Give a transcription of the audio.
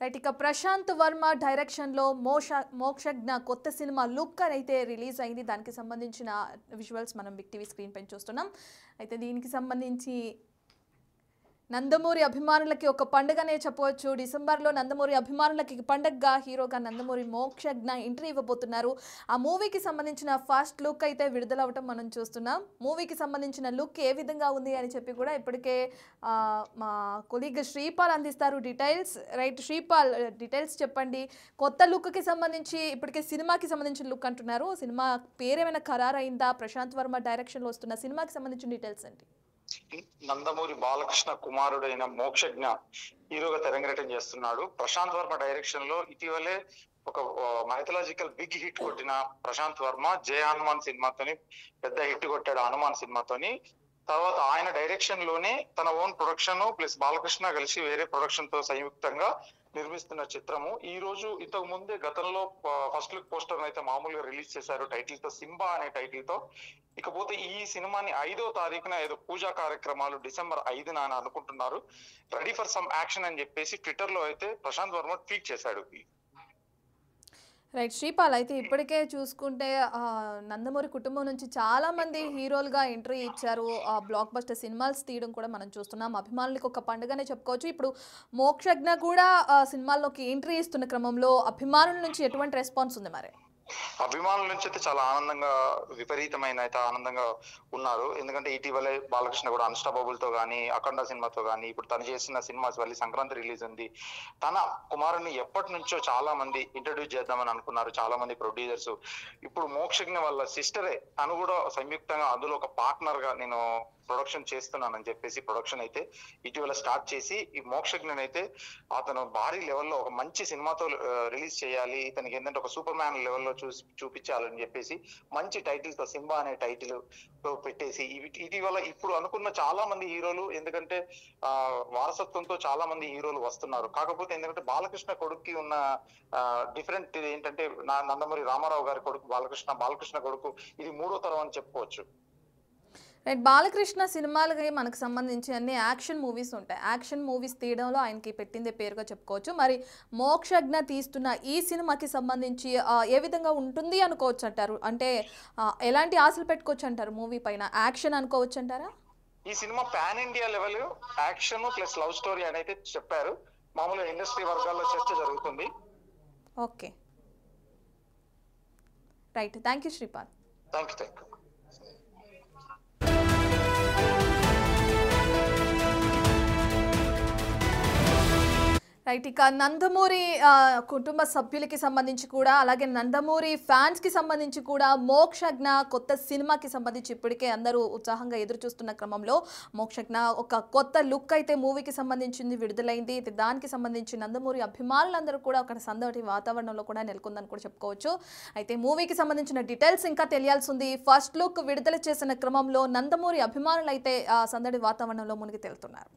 Right ఇక ప్రశాంత్ వర్మ డైరెక్షన్లో మోక్షజ్ఞ కొత్త సినిమా లుక్ అయితే రిలీజ్ అయింది. దానికి సంబంధించిన విజువల్స్ మనం బిగ్ టీవీ స్క్రీన్ పైన చూస్తున్నాం. అయితే దీనికి సంబంధించి నందమూరి అభిమానులకి ఒక పండుగనే చెప్పవచ్చు. డిసెంబర్లో నందమూరి అభిమానులకి పండుగగా హీరోగా నందమూరి మోక్షజ్ఞ ఎంట్రీ ఇవ్వబోతున్నారు. ఆ మూవీకి సంబంధించిన ఫస్ట్ లుక్ అయితే విడుదలవటం మనం చూస్తున్నాం. మూవీకి సంబంధించిన లుక్ ఏ విధంగా ఉంది అని చెప్పి కూడా ఇప్పటికే మా కొలీగ్ శ్రీపాల్ అందిస్తారు డీటెయిల్స్. రైట్ శ్రీపాల్, డీటెయిల్స్ చెప్పండి. కొత్త లుక్కి సంబంధించి ఇప్పటికే సినిమాకి సంబంధించిన లుక్ అంటున్నారు. సినిమా పేరేమైనా ఖరారైందా? ప్రశాంత్ వర్మ డైరెక్షన్లో వస్తున్న సినిమాకి సంబంధించిన డీటెయిల్స్ ఏంటి? నందమూరి బాలకృష్ణ కుమారుడైన మోక్షజ్ఞ హీరోగా తెరంగేటం చేస్తున్నాడు. ప్రశాంత్ వర్మ డైరెక్షన్ లో ఇటీవలే ఒక మైథలాజికల్ బిగ్ హిట్ కొట్టిన ప్రశాంత్ వర్మ జయ హనుమాన్ సినిమాతోని పెద్ద హిట్ కొట్టాడు. హనుమాన్ సినిమాతోని తర్వాత ఆయన డైరెక్షన్ లోనే తన ఓన్ ప్రొడక్షన్ ప్లస్ బాలకృష్ణ కలిసి వేరే ప్రొడక్షన్ తో సంయుక్తంగా నిర్మిస్తున్న చిత్రము. ఈ రోజు ఇంతకు ముందే గతంలో ఫస్ట్ లుక్ పోస్టర్ అయితే మామూలుగా రిలీజ్ చేశారు టైటిల్ తో, సింబా అనే టైటిల్ తో. ఇకపోతే ఈ సినిమాని 5వ తారీఖున ఏదో పూజా కార్యక్రమాలు డిసెంబర్ 5న అని అనుకుంటున్నారు. రెడీ ఫర్ సమ్ యాక్షన్ అని చెప్పేసి ట్విట్టర్ లో అయితే ప్రశాంత్ వర్మ ట్వీట్ చేశాడు. రైట్ శ్రీపాల్, అయితే ఇప్పటికే చూసుకుంటే నందమూరి కుటుంబం నుంచి చాలా మంది హీరోలుగా ఎంట్రీ ఇచ్చారు. బ్లాక్ బస్టర్ సినిమాలు తీయడం కూడా మనం చూస్తున్నాం. అభిమానులకు ఒక పండుగనే చెప్పుకోవచ్చు. ఇప్పుడు మోక్షజ్ఞ కూడా సినిమాల్లోకి ఎంట్రీ ఇస్తున్న క్రమంలో అభిమానుల నుంచి ఎటువంటి రెస్పాన్స్ ఉంది మరి? అభిమానుల నుంచి అయితే చాలా ఆనందంగా, విపరీతమైన అయితే ఆనందంగా ఉన్నారు. ఎందుకంటే ఇటీవలే బాలకృష్ణ కూడా అన్స్టాపబుల్ తో గానీ, అఖండ సినిమాతో గానీ, ఇప్పుడు తను చేసిన సినిమాస్ వల్ల సంక్రాంతి రిలీజ్ ఉంది. తన కుమారుని ఎప్పటి నుంచో చాలా మంది ఇంట్రడ్యూస్ చేద్దామని అనుకున్నారు, చాలా మంది ప్రొడ్యూసర్స్. ఇప్పుడు మోక్షజ్ఞ వాళ్ళ సిస్టరే తను కూడా సంయుక్తంగా అందులో ఒక పార్ట్నర్ గా నేను ప్రొడక్షన్ చేస్తున్నానని చెప్పేసి ప్రొడక్షన్ అయితే ఇటీవల స్టార్ట్ చేసి ఈ మోక్షజ్ఞనైతే అతను భారీ లెవెల్లో ఒక మంచి సినిమాతో రిలీజ్ చేయాలి, ఇతనికి ఏంటంటే ఒక సూపర్ మ్యాన్ లెవెల్లో చూపించాలని చెప్పేసి మంచి టైటిల్ తో సింబా అనే టైటిల్ పెట్టేసి ఇటీవల ఇప్పుడు అనుకున్న చాలా మంది హీరోలు, ఎందుకంటే వారసత్వంతో చాలా మంది హీరోలు వస్తున్నారు. కాకపోతే ఎందుకంటే బాలకృష్ణ కొడుక్కి ఉన్న డిఫరెంట్ ఏంటంటే నందమూరి రామారావు గారి కొడుకు బాలకృష్ణ కొడుకు ఇది 3వ తరం అని చెప్పుకోవచ్చు. రైట్, బాలకృష్ణ సినిమాలకి మనకు సంబంధించి అన్ని యాక్షన్ మూవీస్ ఉంటాయి. యాక్షన్ మూవీస్ తీయడంలో ఆయనకి పెట్టిందే పేరుగా చెప్పుకోవచ్చు. మరి మోక్షజ్ఞ తీస్తున్న ఈ సినిమాకి సంబంధించి ఏ విధంగా ఉంటుంది అనుకోవచ్చు అంటారు? అంటే ఎలాంటి ఆశలు పెట్టుకోవచ్చు అంటారు మూవీ పైన? యాక్షన్ అనుకోవచ్చు అంటారా? ఈ cinema pan India level action plus love story అని అయితే చెప్పారు. మామూలుగా ఇండస్ట్రీ వర్గాల్లో చర్చ జరుగుతుంది. Okay right, thank you Sripal. Thank you. Right, ఇక నందమూరి కుటుంబ సభ్యులకి సంబంధించి కూడా, అలాగే నందమూరి ఫ్యాన్స్కి సంబంధించి కూడా మోక్షజ్ఞ కొత్త సినిమాకి సంబంధించి ఇప్పటికే అందరూ ఉత్సాహంగా ఎదురు చూస్తున్న క్రమంలో మోక్షజ్ఞ ఒక కొత్త లుక్ అయితే మూవీకి సంబంధించింది విడుదలైంది. దానికి సంబంధించి నందమూరి అభిమానులందరూ కూడా ఒక సందడి వాతావరణంలో కూడా నెలకొందని కూడా చెప్పుకోవచ్చు. అయితే మూవీకి సంబంధించిన డీటెయిల్స్ ఇంకా తెలియాల్సి ఉంది. ఫస్ట్ లుక్ విడుదల చేసిన క్రమంలో నందమూరి అభిమానులు అయితే సందడి వాతావరణంలో మునిగి తేలుతున్నారు.